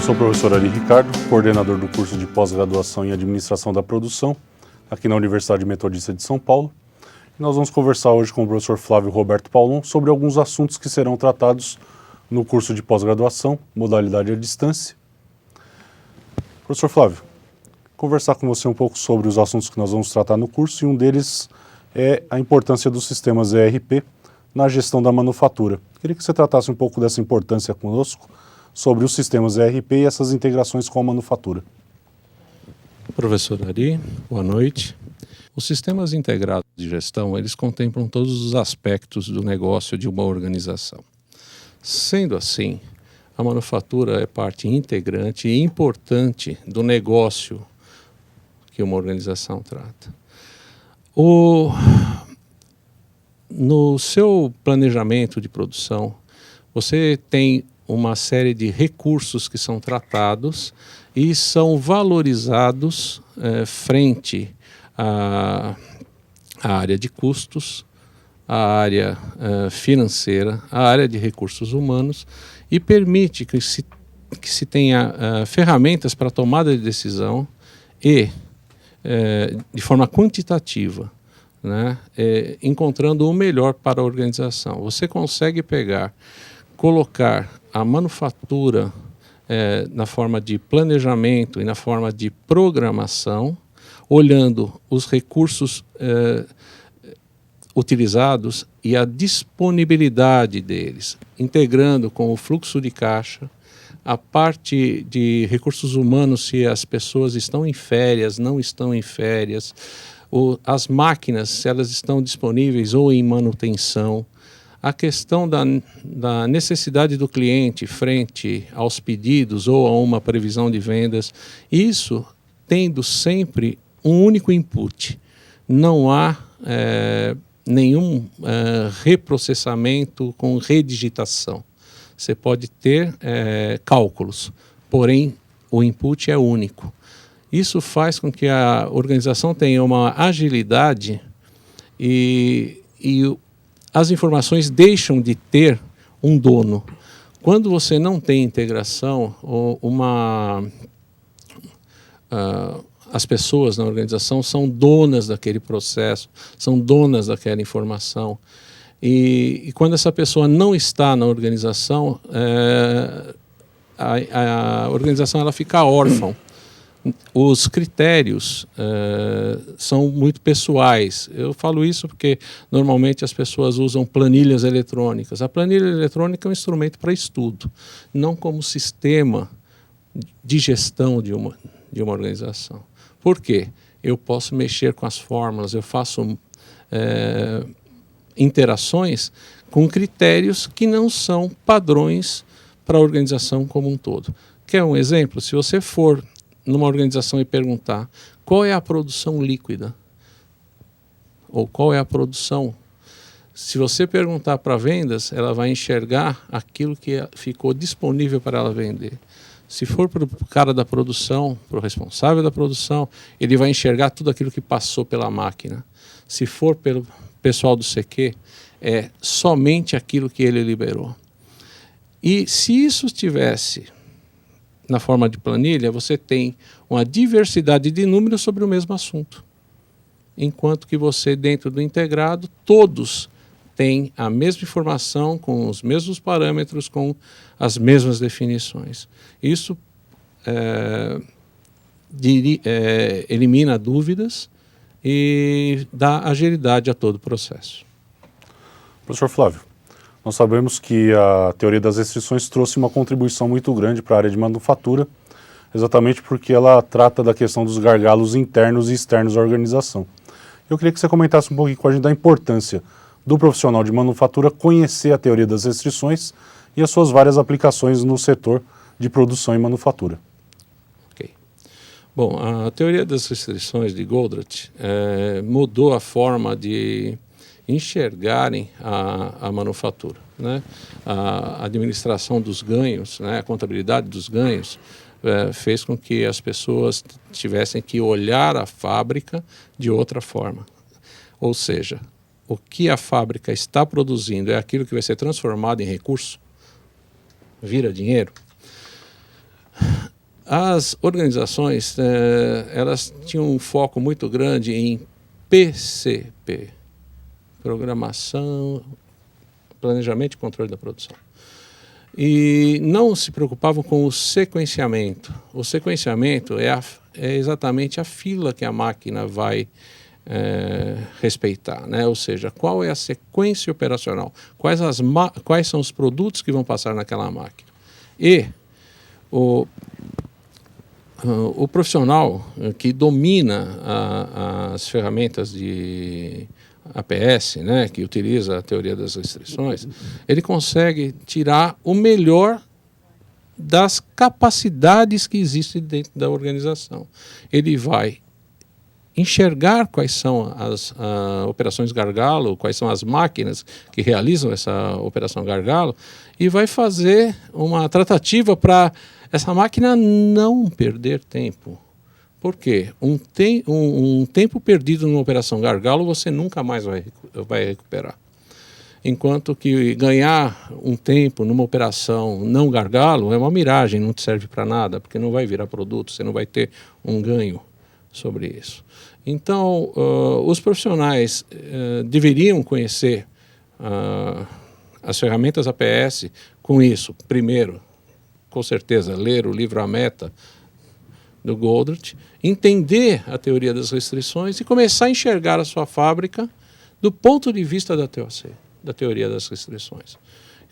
Eu sou o professor Ari Ricardo, coordenador do curso de pós-graduação em Administração da Produção, aqui na Universidade Metodista de São Paulo. E nós vamos conversar hoje com o professor Flávio Roberto Paulon sobre alguns assuntos que serão tratados no curso de pós-graduação, modalidade à distância. Professor Flávio, conversar com você um pouco sobre os assuntos que nós vamos tratar no curso, e um deles é a importância dos sistemas ERP na gestão da manufatura. Queria que você tratasse um pouco dessa importância conosco, sobre os sistemas ERP e essas integrações com a manufatura. Professor Ari, boa noite. Os sistemas integrados de gestão, eles contemplam todos os aspectos do negócio de uma organização. Sendo assim, a manufatura é parte integrante e importante do negócio que uma organização trata. No seu planejamento de produção, você tem uma série de recursos que são tratados e são valorizados frente à área de custos, à área financeira, à área de recursos humanos, e permite que se tenha ferramentas para tomada de decisão e, de forma quantitativa, né, encontrando o melhor para a organização. Você consegue colocar a manufatura na forma de planejamento e na forma de programação, olhando os recursos utilizados e a disponibilidade deles, integrando com o fluxo de caixa, a parte de recursos humanos, se as pessoas estão em férias, não estão em férias, as máquinas, se elas estão disponíveis ou em manutenção, a questão da necessidade do cliente frente aos pedidos ou a uma previsão de vendas, isso tendo sempre um único input. Não há nenhum reprocessamento com redigitação. Você pode ter cálculos, porém o input é único. Isso faz com que a organização tenha uma agilidade e as informações deixam de ter um dono. Quando você não tem integração, as pessoas na organização são donas daquele processo, são donas daquela informação. E quando essa pessoa não está na organização, a organização ela fica órfã. Os critérios são muito pessoais. Eu falo isso porque normalmente as pessoas usam planilhas eletrônicas. A planilha eletrônica é um instrumento para estudo, não como sistema de gestão de uma organização. Por quê? Eu posso mexer com as fórmulas, eu faço interações com critérios que não são padrões para a organização como um todo. Quer um exemplo? Se você for numa organização e perguntar qual é a produção líquida ou qual é a produção, se você perguntar para vendas, ela vai enxergar aquilo que ficou disponível para ela vender. Se for para o cara da produção, para o responsável da produção, ele vai enxergar tudo aquilo que passou pela máquina. Se for pelo pessoal do CQ, é somente aquilo que ele liberou. E se isso estivesse na forma de planilha, você tem uma diversidade de números sobre o mesmo assunto. Enquanto que você, dentro do integrado, todos têm a mesma informação, com os mesmos parâmetros, com as mesmas definições. Isso elimina dúvidas e dá agilidade a todo o processo. Professor Flávio, nós sabemos que a teoria das restrições trouxe uma contribuição muito grande para a área de manufatura, exatamente porque ela trata da questão dos gargalos internos e externos da organização. Eu queria que você comentasse um pouquinho com a gente da importância do profissional de manufatura conhecer a teoria das restrições e as suas várias aplicações no setor de produção e manufatura. Ok. Bom, a teoria das restrições de Goldratt mudou a forma de enxergarem a manufatura, né? A administração dos ganhos, né? A contabilidade dos ganhos fez com que as pessoas tivessem que olhar a fábrica de outra forma. Ou seja, o que a fábrica está produzindo é aquilo que vai ser transformado em recurso? Vira dinheiro? As organizações, elas tinham um foco muito grande em PCP, Programação, Planejamento e Controle da Produção. E não se preocupavam com o sequenciamento. O sequenciamento é exatamente a fila que a máquina vai respeitar, né? Ou seja, qual é a sequência operacional, quais são os produtos que vão passar naquela máquina. E o profissional que domina as ferramentas de APS, né, que utiliza a teoria das restrições, ele consegue tirar o melhor das capacidades que existem dentro da organização. Ele vai enxergar quais são as operações gargalo, quais são as máquinas que realizam essa operação gargalo, e vai fazer uma tratativa para essa máquina não perder tempo. Por quê? Um tempo perdido numa operação gargalo você nunca mais vai recuperar. Enquanto que ganhar um tempo numa operação não gargalo é uma miragem, não te serve para nada, porque não vai virar produto, você não vai ter um ganho sobre isso. Então, os profissionais deveriam conhecer as ferramentas APS com isso. Primeiro, com certeza, ler o livro A Meta, do Goldratt, entender a teoria das restrições e começar a enxergar a sua fábrica do ponto de vista da TOC, da teoria das restrições.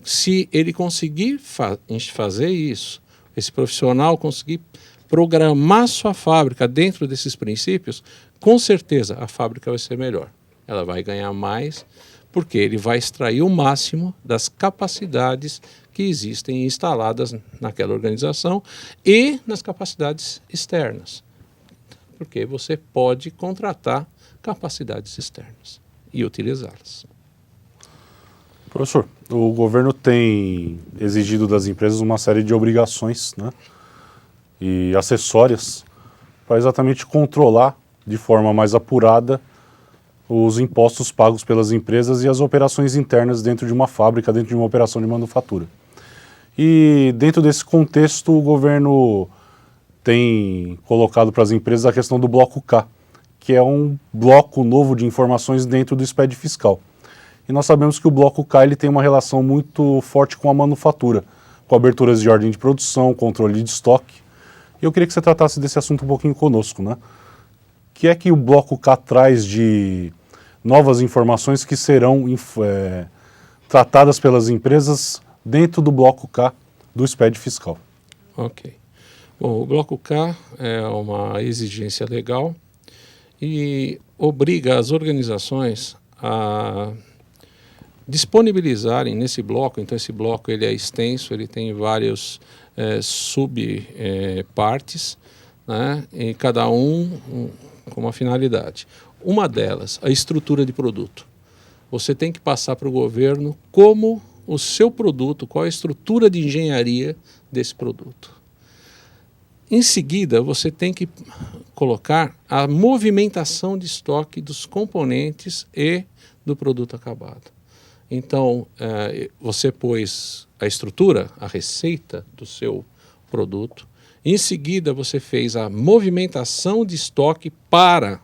Se ele conseguir fazer isso, esse profissional conseguir programar sua fábrica dentro desses princípios, com certeza a fábrica vai ser melhor. Ela vai ganhar mais, porque ele vai extrair o máximo das capacidades que existem instaladas naquela organização e nas capacidades externas. Porque você pode contratar capacidades externas e utilizá-las. Professor, o governo tem exigido das empresas uma série de obrigações, né, e acessórias para exatamente controlar de forma mais apurada os impostos pagos pelas empresas e as operações internas dentro de uma fábrica, dentro de uma operação de manufatura. E dentro desse contexto, o governo tem colocado para as empresas a questão do bloco K, que é um bloco novo de informações dentro do SPED fiscal. E nós sabemos que o bloco K ele tem uma relação muito forte com a manufatura, com aberturas de ordem de produção, controle de estoque. E eu queria que você tratasse desse assunto um pouquinho conosco, né? O que é que o bloco K traz de novas informações que serão tratadas pelas empresas dentro do bloco K do SPED fiscal? Ok. Bom, o bloco K é uma exigência legal e obriga as organizações a disponibilizarem nesse bloco. Então esse bloco ele é extenso, ele tem vários subpartes, né, e cada um com uma finalidade. Uma delas, a estrutura de produto. Você tem que passar para o governo como o seu produto, qual a estrutura de engenharia desse produto. Em seguida, você tem que colocar a movimentação de estoque dos componentes e do produto acabado. Então, você pôs a estrutura, a receita do seu produto. Em seguida, você fez a movimentação de estoque para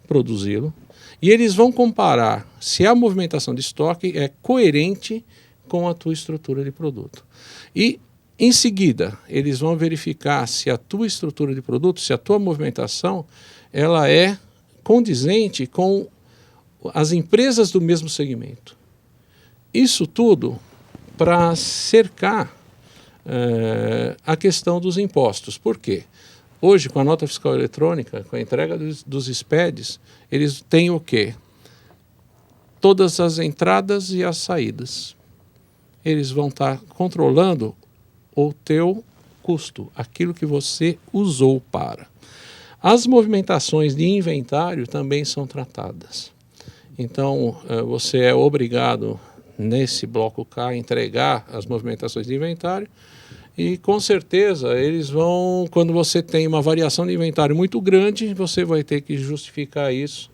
produzi-lo. E eles vão comparar se a movimentação de estoque é coerente com a tua estrutura de produto. E, em seguida, eles vão verificar se a tua estrutura de produto, se a tua movimentação, ela é condizente com as empresas do mesmo segmento. Isso tudo para cercar a questão dos impostos. Por quê? Hoje, com a nota fiscal eletrônica, com a entrega dos SPEDs, eles têm o quê? Todas as entradas e as saídas. Eles vão estar controlando o teu custo, aquilo que você usou para. As movimentações de inventário também são tratadas. Então, você é obrigado, nesse bloco K, a entregar as movimentações de inventário. E, com certeza, eles vão, quando você tem uma variação de inventário muito grande, você vai ter que justificar isso,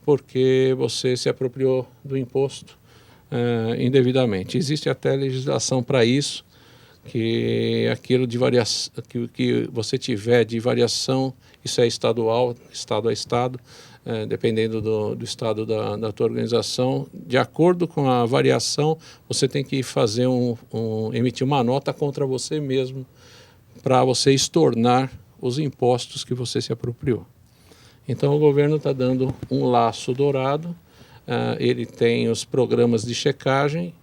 porque você se apropriou do imposto indevidamente. Existe até legislação para isso, que aquilo de que você tiver de variação, isso é estadual, estado a estado, dependendo do estado da tua organização, de acordo com a variação, você tem que fazer emitir uma nota contra você mesmo para você estornar os impostos que você se apropriou. Então o governo está dando um laço dourado, ele tem os programas de checagem,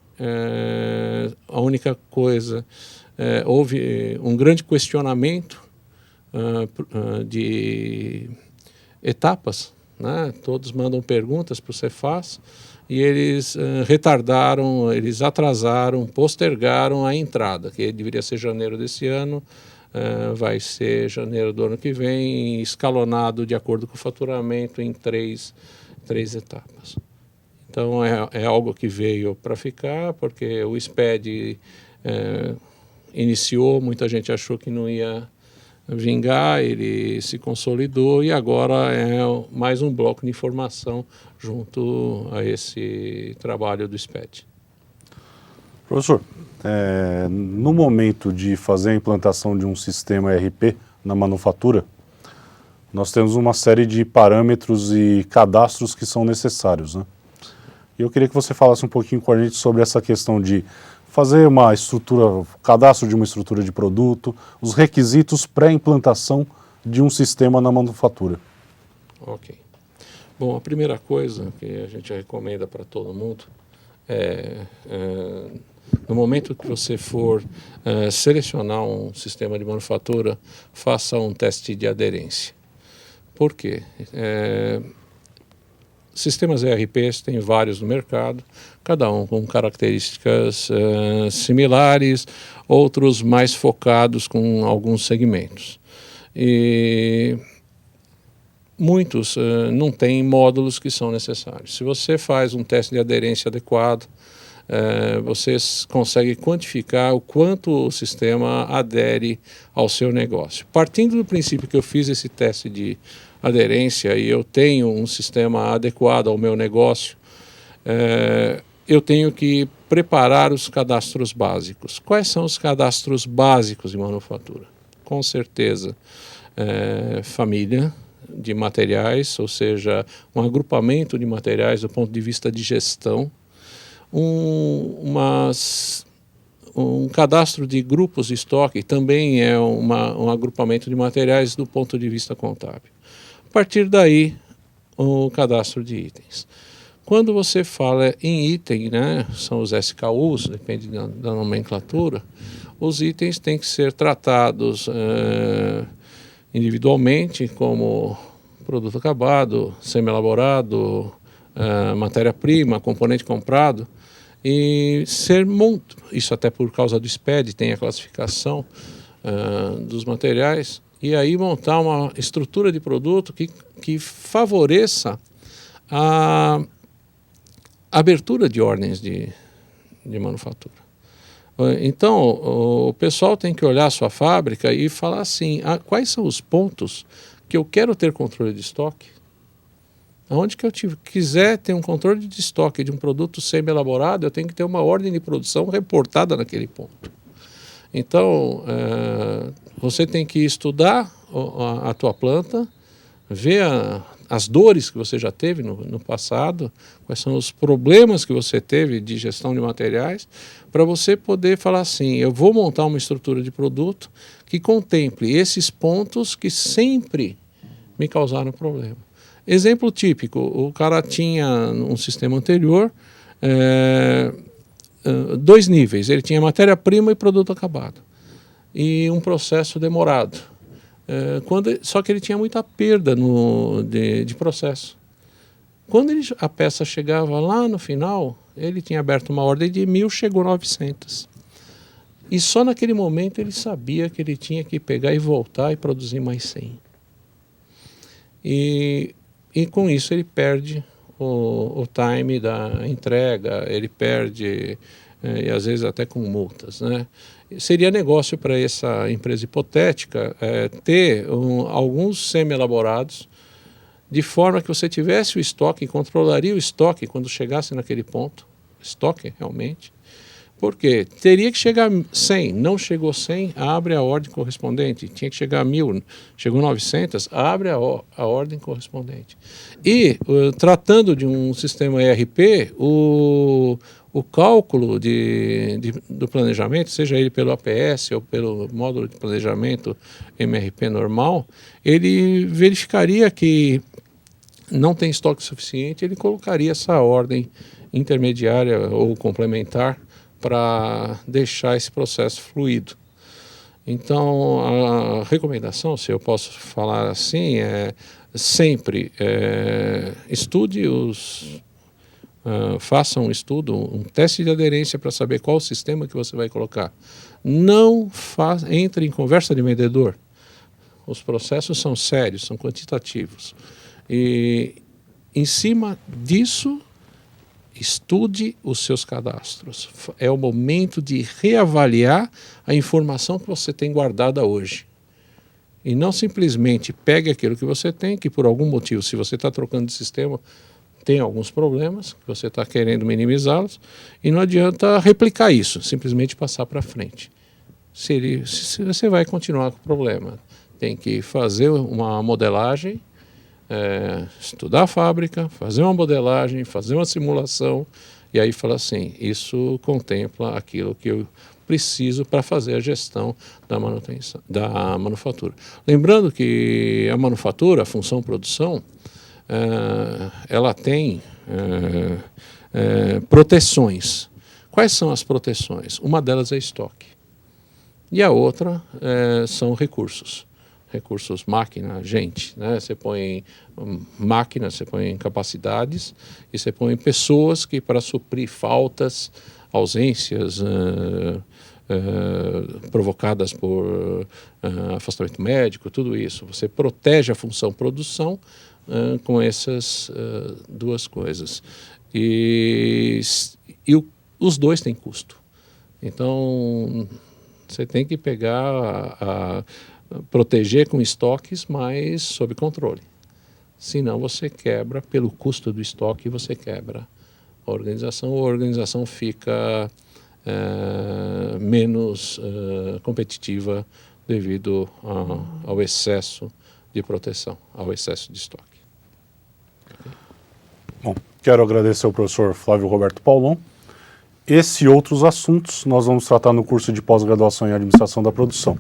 a única coisa, houve um grande questionamento de etapas, né? Todos mandam perguntas para o Cefaz e eles retardaram, eles atrasaram, postergaram a entrada, que deveria ser janeiro desse ano, vai ser janeiro do ano que vem, escalonado de acordo com o faturamento em três etapas. Então é algo que veio para ficar, porque o SPED iniciou, muita gente achou que não ia vingar, ele se consolidou e agora é mais um bloco de informação junto a esse trabalho do SPED. Professor, no momento de fazer a implantação de um sistema ERP na manufatura, nós temos uma série de parâmetros e cadastros que são necessários, né? E eu queria que você falasse um pouquinho com a gente sobre essa questão de fazer uma estrutura, cadastro de uma estrutura de produto, os requisitos pré-implantação de um sistema na manufatura. Ok. Bom, a primeira coisa que a gente recomenda para todo mundo no momento que você for selecionar um sistema de manufatura, faça um teste de aderência. Por quê? Sistemas ERPs tem vários no mercado, cada um com características similares, outros mais focados com alguns segmentos. E muitos não têm módulos que são necessários. Se você faz um teste de aderência adequado, você consegue quantificar o quanto o sistema adere ao seu negócio. Partindo do princípio que eu fiz esse teste de aderência e eu tenho um sistema adequado ao meu negócio, eu tenho que preparar os cadastros básicos. Quais são os cadastros básicos de manufatura? Com certeza, família de materiais, ou seja, um agrupamento de materiais do ponto de vista de gestão, um cadastro de grupos de estoque também é um agrupamento de materiais do ponto de vista contábil. A partir daí, o cadastro de itens. Quando você fala em item, né, são os SKUs, depende da nomenclatura, os itens têm que ser tratados individualmente, como produto acabado, semi-elaborado, matéria-prima, componente comprado, e isso até por causa do SPED, tem a classificação dos materiais, e aí montar uma estrutura de produto que favoreça a abertura de ordens de manufatura. Então, o pessoal tem que olhar a sua fábrica e falar assim, quais são os pontos que eu quero ter controle de estoque? Onde que eu quiser ter um controle de estoque de um produto semi-elaborado, eu tenho que ter uma ordem de produção reportada naquele ponto. Então, você tem que estudar a tua planta, ver as dores que você já teve no passado, quais são os problemas que você teve de gestão de materiais, para você poder falar assim, eu vou montar uma estrutura de produto que contemple esses pontos que sempre me causaram problema. Exemplo típico, o cara tinha um sistema anterior, 2 níveis, ele tinha matéria-prima e produto acabado, e um processo demorado. Só que ele tinha muita perda de processo. Quando a peça chegava lá no final, ele tinha aberto uma ordem de 1.000, chegou 900. E só naquele momento ele sabia que ele tinha que pegar e voltar e produzir mais 100. E com isso ele perde o time da entrega, ele perde, e às vezes até com multas, né? Seria negócio para essa empresa hipotética ter alguns semi-elaborados, de forma que você tivesse o estoque, controlaria o estoque quando chegasse naquele ponto, estoque realmente, Por quê? Teria que chegar a 100, não chegou 100, abre a ordem correspondente. Tinha que chegar a 1000, chegou 900, abre a ordem correspondente. E, tratando de um sistema ERP, o cálculo do planejamento, seja ele pelo APS ou pelo módulo de planejamento MRP normal, ele verificaria que não tem estoque suficiente, ele colocaria essa ordem intermediária ou complementar para deixar esse processo fluido. Então, a recomendação, se eu posso falar assim, é sempre estude faça um estudo, um teste de aderência para saber qual o sistema que você vai colocar. Não entre em conversa de vendedor. Os processos são sérios, são quantitativos. E, em cima disso, estude os seus cadastros. É o momento de reavaliar a informação que você tem guardada hoje. E não simplesmente pegue aquilo que você tem, que por algum motivo, se você está trocando de sistema, tem alguns problemas, que você está querendo minimizá-los, e não adianta replicar isso, simplesmente passar para frente. Se você vai continuar com o problema, tem que fazer uma modelagem, estudar a fábrica, fazer uma modelagem, fazer uma simulação, e aí fala assim, isso contempla aquilo que eu preciso para fazer a gestão da manutenção, da manufatura. Lembrando que a manufatura, a função produção, ela tem proteções. Quais são as proteções? Uma delas é estoque. E a outra são recursos. Recursos máquina, gente, né? Você põe máquina, você põe capacidades e você põe pessoas que para suprir faltas, ausências provocadas por afastamento médico, tudo isso. Você protege a função produção com essas duas coisas. E os dois têm custo. Então, você tem que pegar proteger com estoques, mas sob controle. Senão você quebra, pelo custo do estoque, você quebra a organização fica menos competitiva devido ao excesso de proteção, ao excesso de estoque. Bom, quero agradecer ao professor Flávio Roberto Paulon. Esse e outros assuntos nós vamos tratar no curso de pós-graduação em Administração da Produção.